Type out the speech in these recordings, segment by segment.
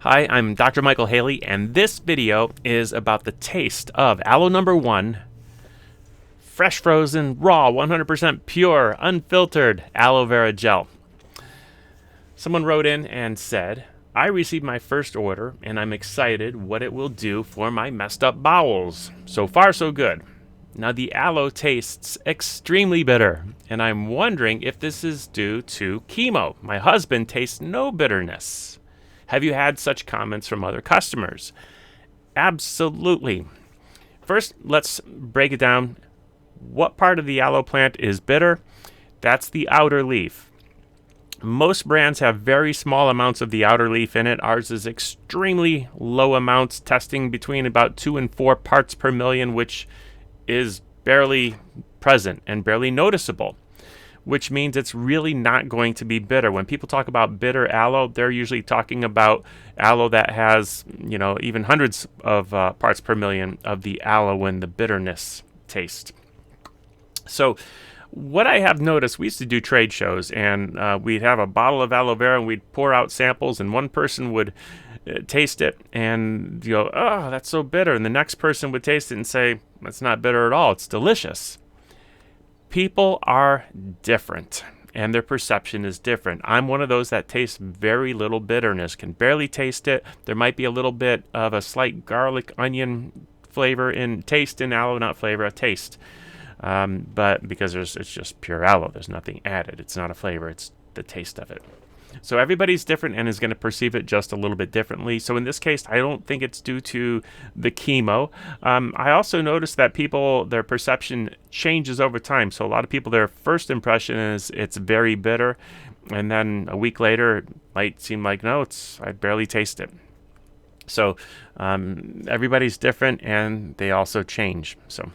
Hi, I'm Dr. Michael Haley, and this video is about the taste of Aloe number 1, fresh frozen, raw, 100% pure, unfiltered aloe vera gel. Someone wrote in and said, I received my first order and I'm excited what it will do for my messed up bowels. So far, so good. Now, the aloe tastes extremely bitter, and I'm wondering if this is due to chemo. My husband tastes no bitterness. Have you had such comments from other customers? Absolutely. First, let's break it down. What part of the aloe plant is bitter? That's the outer leaf. Most brands have very small amounts of the outer leaf in it. Ours is extremely low amounts, testing between about 2 and 4 parts per million, which is barely present and barely noticeable, which means it's really not going to be bitter. When people talk about bitter aloe, they're usually talking about aloe that has, even hundreds of parts per million of the aloe and the bitterness taste. So what I have noticed, we used to do trade shows, and we'd have a bottle of aloe vera and we'd pour out samples, and one person would taste it and go, oh, that's so bitter. And the next person would taste it and say, that's not bitter at all. It's delicious. People are different, and their perception is different. I'm one of those that tastes very little bitterness, can barely taste it. There might be a little bit of a slight garlic onion flavor in taste in aloe, not flavor, a taste. But because it's just pure aloe, there's nothing added. It's not a flavor, it's the taste of it. So everybody's different and is going to perceive it just a little bit differently. So in this case, I don't think it's due to the chemo. I also noticed that people, their perception changes over time. So a lot of people, their first impression is it's very bitter. And then a week later, it might seem like, no, I barely taste it. So everybody's different and they also change. So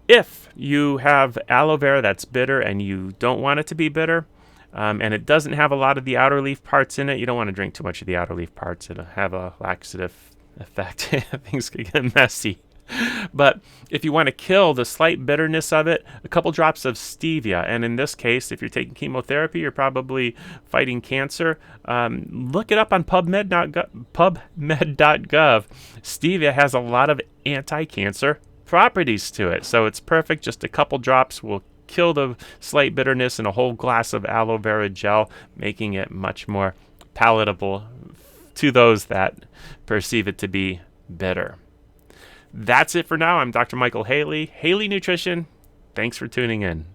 if you have aloe vera that's bitter and you don't want it to be bitter, and it doesn't have a lot of the outer leaf parts in it, you don't want to drink too much of the outer leaf parts. It'll have a laxative effect. Things could get messy. But if you want to kill the slight bitterness of it, a couple drops of stevia. And in this case, if you're taking chemotherapy, you're probably fighting cancer. Look it up on PubMed.gov. Stevia has a lot of anti-cancer properties to it. So it's perfect. Just a couple drops will kill the slight bitterness in a whole glass of aloe vera gel, making it much more palatable to those that perceive it to be bitter. That's it for now. I'm Dr. Michael Haley, Haley Nutrition. Thanks for tuning in.